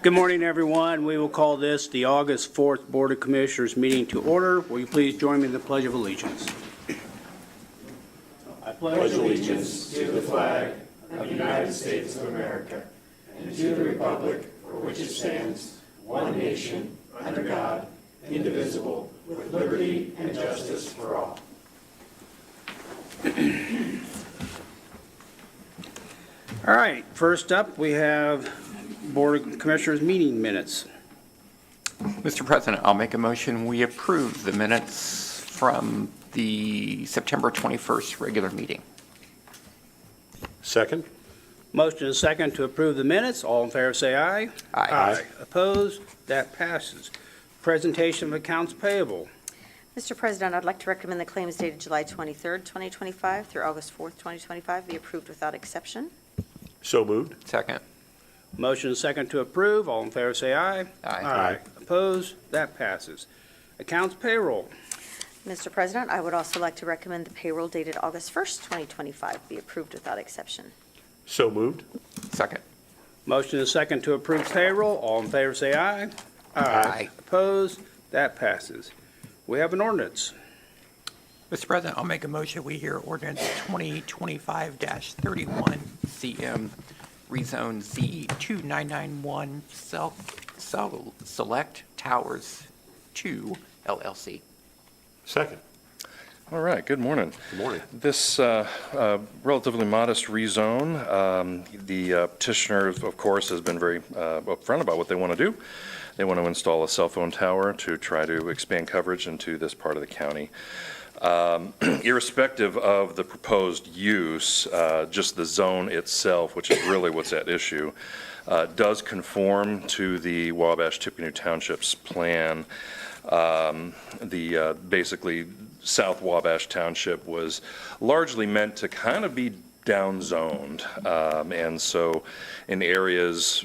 Good morning, everyone. We will call this the August 4th Board of Commissioners meeting to order. Will you please join me in the Pledge of Allegiance? I pledge allegiance to the flag of the United States of America and to the republic for which it stands, one nation, under God, indivisible, with liberty and justice for all. All right, first up, we have Board of Commissioners meeting minutes. Mr. President, I'll make a motion we approve the minutes from the September 21st regular meeting. Second. Motion and second to approve the minutes. All in favor say aye. Aye. Opposed? That passes. Presentation of accounts payable. Mr. President, I'd like to recommend the claims dated July 23rd, 2025 through August 4th, 2025 be approved without exception. So moved. Second. Motion and second to approve. All in favor say aye. Aye. Opposed? That passes. Accounts payroll. Mr. President, I would also like to recommend the payroll dated August 1st, 2025 be approved without exception. So moved. Second. Motion and second to approve payroll. All in favor say aye. Aye. Opposed? That passes. We have an ordinance. Mr. President, I'll make a motion we hear ordinance 2025-31 CM rezone Z2991 Select Towers 2 LLC. Second. All right, good morning. Good morning. This relatively modest rezone, the petitioner, of course, has been very upfront about what they want to do. They want to install a cell phone tower to try to expand coverage into this part of the county. Irrespective of the proposed use, just the zone itself, which is really what's at issue, does conform to the Wabash-Tippecanoe Township's plan. Basically, South Wabash Township was largely meant to kind of be downzoned, and so in areas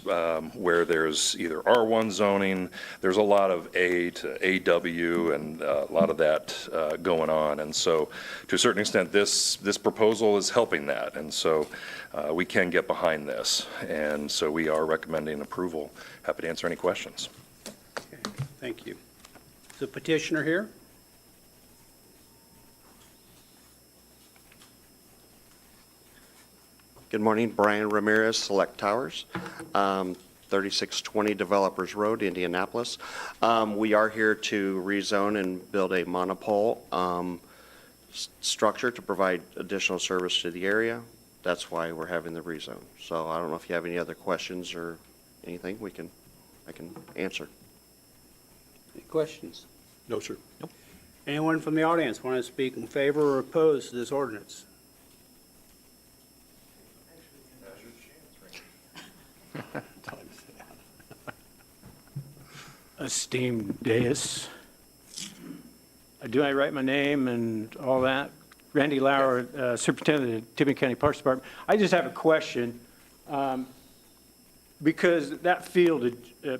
where there's either R1 zoning, there's a lot of A to AW and a lot of that going on, and so to a certain extent this proposal is helping that, and so we can get behind this, and so we are recommending approval. Happy to answer any questions. Okay, thank you. Is the petitioner here? Good morning, Brian Ramirez, Select Towers, 3620 Developers Road, Indianapolis. We are here to rezone and build a monopole structure to provide additional service to the area. That's why we're having the rezone. So I don't know if you have any other questions or anything I can answer. Any questions? No, sir. Nope. Anyone from the audience want to speak in favor or oppose to this ordinance? Esteemed dais. Do I write my name and all that? Randy Lauer, Superintendent of the Tippecanoe Parks Department. I just have a question. Because that field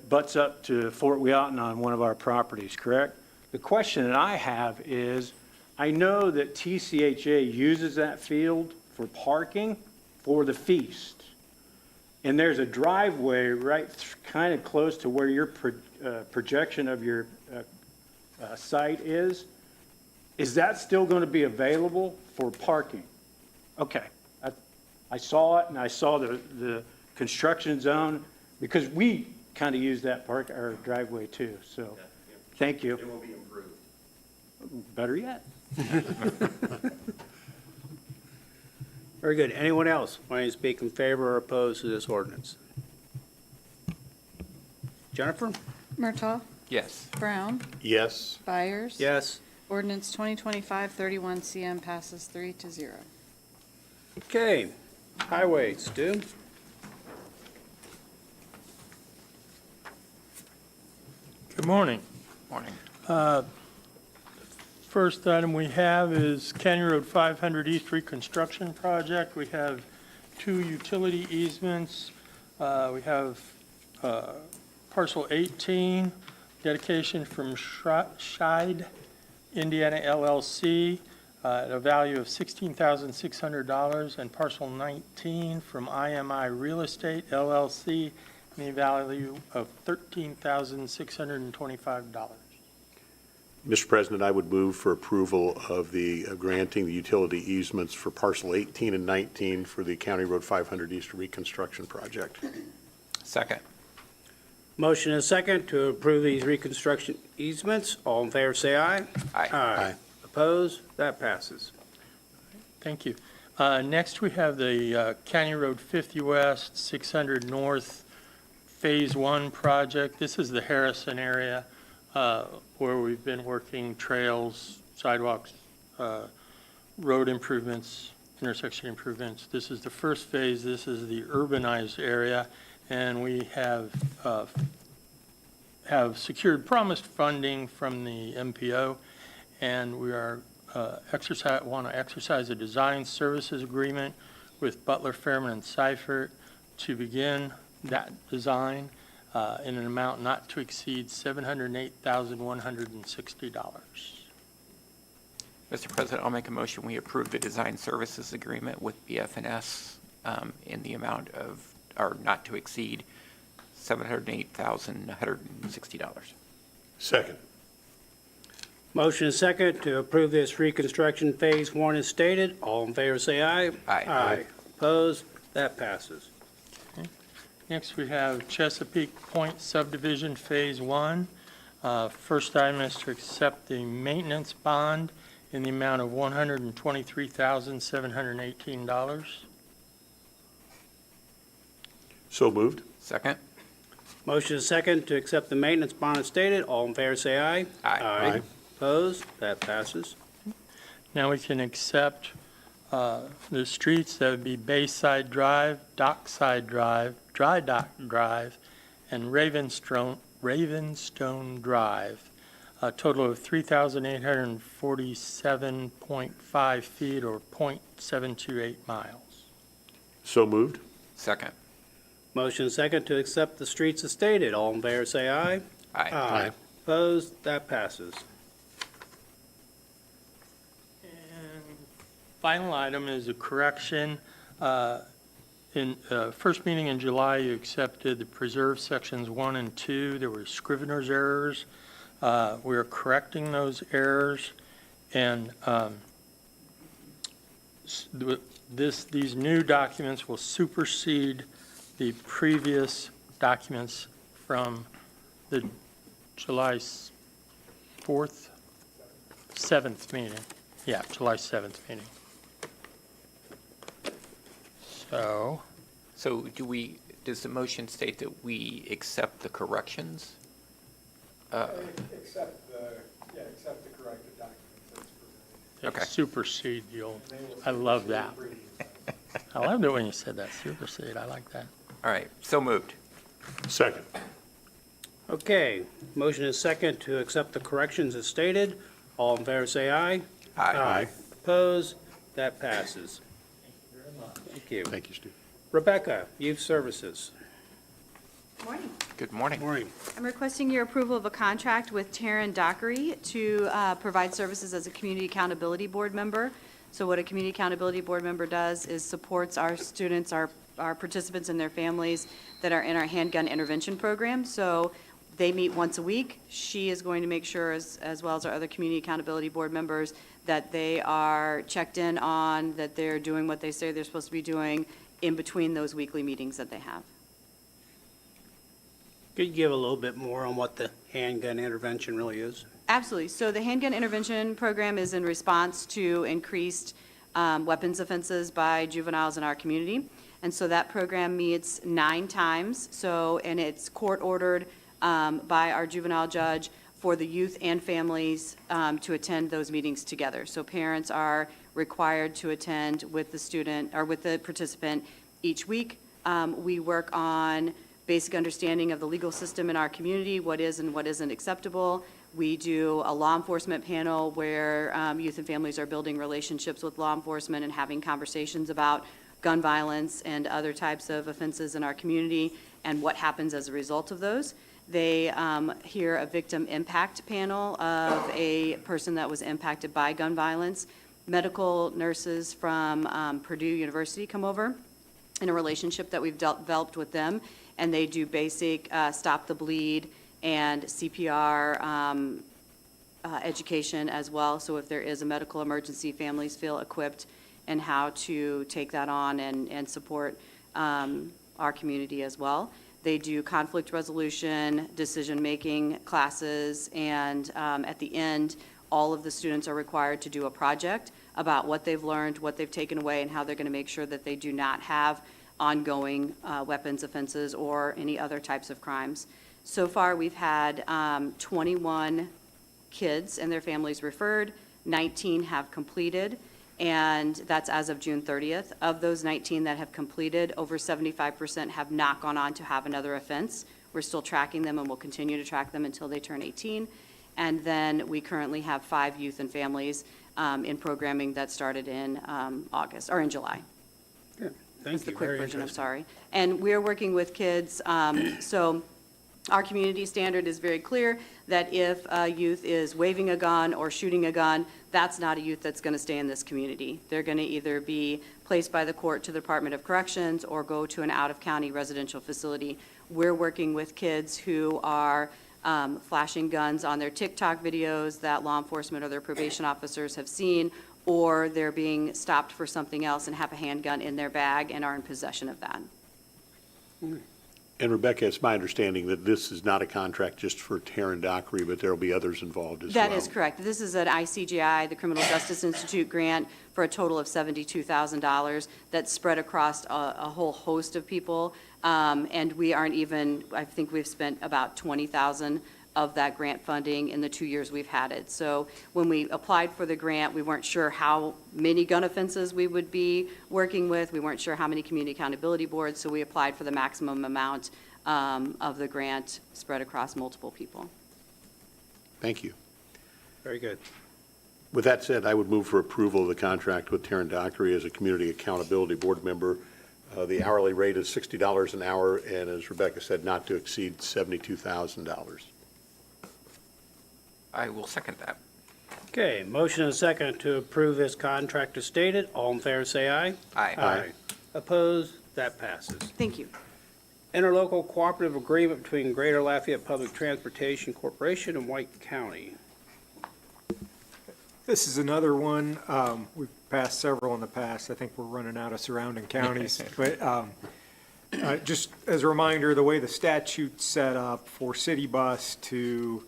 butts up to Fort Weohton on one of our properties, correct? The question that I have is, I know that TCHA uses that field for parking for the feast. And there's a driveway right kind of close to where your projection of your site is. Is that still going to be available for parking? Okay. I saw it, and I saw the construction zone, because we kind of use that or driveway too. So, thank you. It will be improved. Better yet. Very good. Anyone else want to speak in favor or oppose to this ordinance? Jennifer? Murtaugh, Yes. Brown, Yes. Byers. Yes. Ordinance 2025-31 CM passes 3-0. Okay. Highway, Stu? Good morning. Morning. First item we have is County Road 500 East Reconstruction Project. We have 2 utility easements. We have parcel 18, dedication from Scheid, Indiana LLC, at a value of $16,600, and parcel 19 from IMI Real Estate LLC in the value of $13,625. Mr. President, I would move for approval of the granting the utility easements for parcel 18 and 19 for the County Road 500 East reconstruction project. Second. Motion and second to approve these reconstruction easements. All in favor, say aye. Aye. Aye. Opposed? That passes. Thank you. Next, we have the County Road 50 West, 600 North, Phase 1 project. This is the Harrison area where we've been working trails, sidewalks, road improvements, intersection improvements. This is the first phase. This is the urbanized area, and we have secured promised funding from the MPO, and we are want to exercise a design services agreement with Butler, Fairman, and Seifert to begin that design in an amount not to exceed $708,160. Mr. President, I'll make a motion, we approve the design services agreement with BF&S in the amount of, or not to exceed $708,160. Second. Motion and second to approve this reconstruction Phase 1 as stated. All in favor, say aye. Aye. Aye. Opposed? That passes. Next, we have Chesapeake Point subdivision Phase 1. First item is to accept the maintenance bond in the amount of $123,718. So moved. Second. Motion and second to accept the maintenance bond as stated. All in favor, say aye. Aye. Opposed? That passes. Now we can accept the streets, that would be Bayside Drive, Dockside Drive, Dry Dock Drive, and Ravenstone Drive, a total of 3,847.5 feet or .728 miles. So moved. Second. Motion and second to accept the streets as stated. All in favor, say aye. Aye. Opposed? That passes. And final item is a correction. In first meeting in July, you accepted the preserved sections 1 and 2. There were scrivener's errors. We are correcting those errors, and these new documents will supersede the previous documents from the July 4th, 7th meeting. Yeah, July 7th meeting. So, Does the motion state that we accept the corrections? Accept the corrected documents as presented. Okay. supersede the old. I love that. I loved it when you said that, supersede. I like that. All right, so moved. Second. Okay, motion is second to accept the corrections as stated. All in favor, say aye. Aye. Opposed? That passes. Thank you. Thank you, Steve. Rebecca, Youth Services. Morning. Good morning. Morning. I'm requesting your approval of a contract with Taryn Dockery to provide services as a Community Accountability Board member. So what a Community Accountability Board member does is supports our students, our participants and their families that are in our handgun intervention program. So they meet once a week. She is going to make sure, as well as our other Community Accountability Board members, that they are checked in on, that they're doing what they say they're supposed to be doing in between those weekly meetings that they have. Could you give a little bit more on what the handgun intervention really is? Absolutely. So the handgun intervention program is in response to increased weapons offenses by juveniles in our community. And so that program meets 9 times. And it's court-ordered by our juvenile judge for the youth and families to attend those meetings together. So parents are required to attend with the student or with the participant each week. We work on basic understanding of the legal system in our community, what is and what isn't acceptable. We do a law enforcement panel where youth and families are building relationships with law enforcement and having conversations about gun violence and other types of offenses in our community and what happens as a result of those. They hear a victim impact panel of a person that was impacted by gun violence. Medical nurses from Purdue University come over in a relationship that we've developed with them, and they do basic stop the bleed and CPR education as well. So if there is a medical emergency, families feel equipped in how to take that on and support our community as well. They do conflict resolution, decision-making classes, and at the end, all of the students are required to do a project about what they've learned, what they've taken away, and how they're going to make sure that they do not have ongoing weapons offenses or any other types of crimes. So far, we've had 21 kids and their families referred, 19 have completed, and that's as of June 30th. Of those 19 that have completed, over 75% have not gone on to have another offense. We're still tracking them and we'll continue to track them until they turn 18. And then we currently have 5 youth and families in programming that started in August, or in July. Thank That's the you. quick Very version, I'm interesting. sorry. And we're working with kids, so our community standard is very clear that if a youth is waving a gun or shooting a gun, that's not a youth that's going to stay in this community. They're going to either be placed by the court to the Department of Corrections or go to an out-of-county residential facility. We're working with kids who are flashing guns on their TikTok videos that law enforcement or their probation officers have seen, or they're being stopped for something else and have a handgun in their bag and are in possession of that. And Rebecca, it's my understanding that this is not a contract just for Taryn Dockery, but there will be others involved as well. That is correct. This is an ICGI, the Criminal Justice Institute grant, for a total of $72,000 that's spread across a whole host of people. And we aren't even, I think we've spent about $20,000 of that grant funding in the 2 years we've had it. So when we applied for the grant, we weren't sure how many gun offenses we would be working with. We weren't sure how many community accountability boards, so we applied for the maximum amount of the grant spread across multiple people. Thank you. Very good. With that said, I would move for approval of the contract with Taryn Dockery as a Community Accountability Board member. The hourly rate is $60 an hour, and as Rebecca said, not to exceed $72,000. I will second that. Okay, motion and second to approve this contract as stated. All in favor, say aye. Aye. Opposed? That passes. Thank you. Interlocal cooperative agreement between Greater Lafayette Public Transportation Corporation and White County. This is another one. We've passed several in the past. I think we're running out of surrounding counties. But just as a reminder, the way the statute's set up for city bus to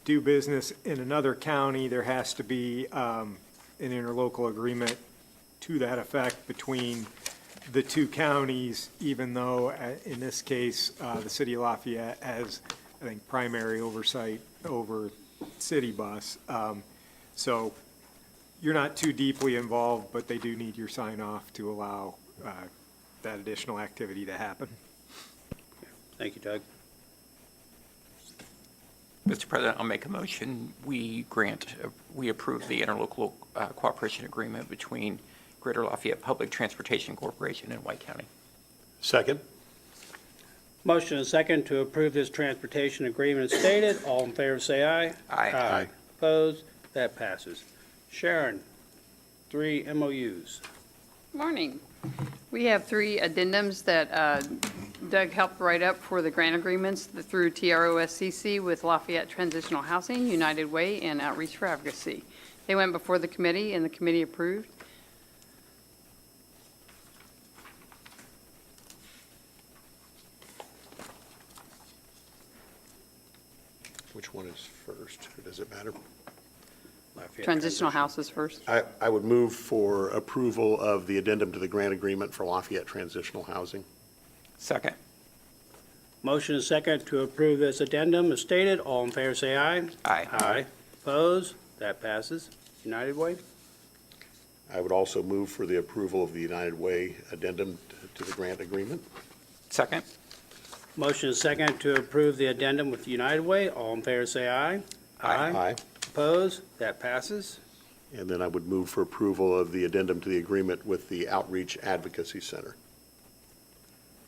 do business in another county, there has to be an interlocal agreement to that effect between the two counties, even though in this case, the city of Lafayette has, I think, primary oversight over city bus. So you're not too deeply involved, but they do need your sign off to allow that additional activity to happen. Thank you, Doug. Mr. President, I'll make a motion. We approve the interlocal cooperation agreement between Greater Lafayette Public Transportation Corporation and White County. Second? Motion and second to approve this transportation agreement as stated. All in favor, say aye. Aye. Opposed? That passes. Sharon, 3 MOUs. Morning. We have 3 addendums that Doug helped write up for the grant agreements through TROSCC with Lafayette Transitional Housing, United Way, and Outreach for Advocacy. They went before the committee, and the committee approved. Which one is first, or does it matter? Lafayette Transitional houses first. I would move for approval of the addendum to the grant agreement for Lafayette Transitional Housing. Second. Motion and second to approve this addendum as stated. All in favor, say aye. Aye. Opposed? That passes. United Way. I would also move for the approval of the United Way addendum to the grant agreement. Second. Motion and second to approve the addendum with United Way. All in favor, say aye. Aye. Opposed? That passes. And then I would move for approval of the addendum to the agreement with the Outreach Advocacy Center.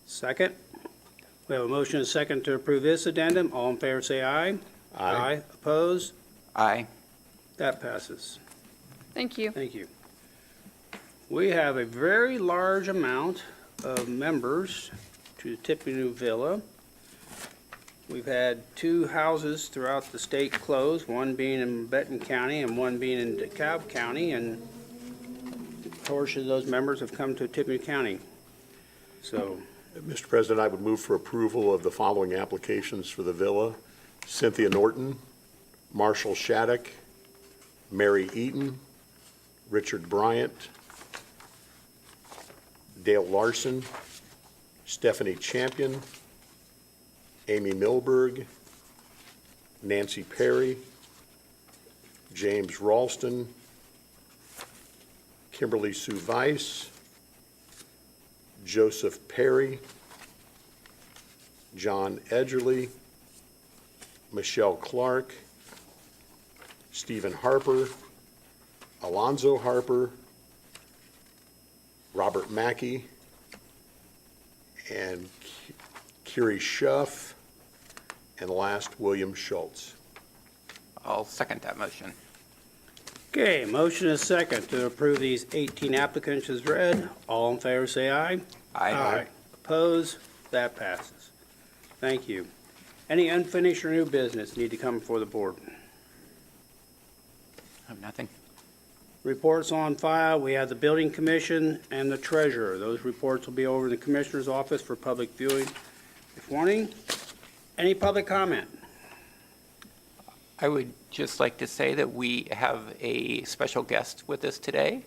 Second. We have a motion and second to approve this addendum. All in favor, say aye. Opposed? Aye. That passes. Thank you. Thank you. We have a very large amount of members to the Tippecanoe Villa. We've had 2 houses throughout the state closed, one being in Benton County and one being in DeKalb County, and a portion of those members have come to Tippecanoe County. So, Mr. President, I would move for approval of the following applications for the villa: Cynthia Norton, Marshall Shattuck, Mary Eaton, Richard Bryant, Dale Larson, Stephanie Champion, Amy Milberg, Nancy Perry, James Ralston, Kimberly Sue Weiss, Joseph Perry, John Edgerly, Michelle Clark, Stephen Harper, Alonzo Harper, Robert Mackey, and Kiri Schuff, and last, William Schultz. I'll second that motion. okay, motion is second to approve these 18 applicants as read. All in favor, say aye. Oppose? That passes. Thank you. Any unfinished or new business need to come before the board? I have nothing. Reports on file, we have the building commission and the treasurer. Those reports will be over in the commissioner's office for public viewing this morning. Any public comment? I would just like to say that we have a special guest with us today,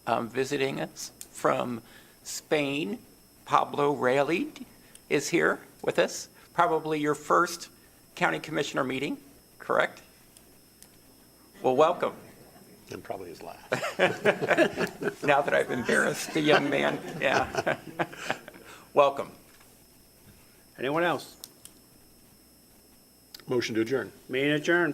visiting us from Spain. Pablo Realid is here with us. Probably your first county commissioner meeting, correct? Well, welcome. And probably his last. Now that I've embarrassed the young man, yeah. Welcome. Anyone else? Motion to adjourn. Meeting adjourned.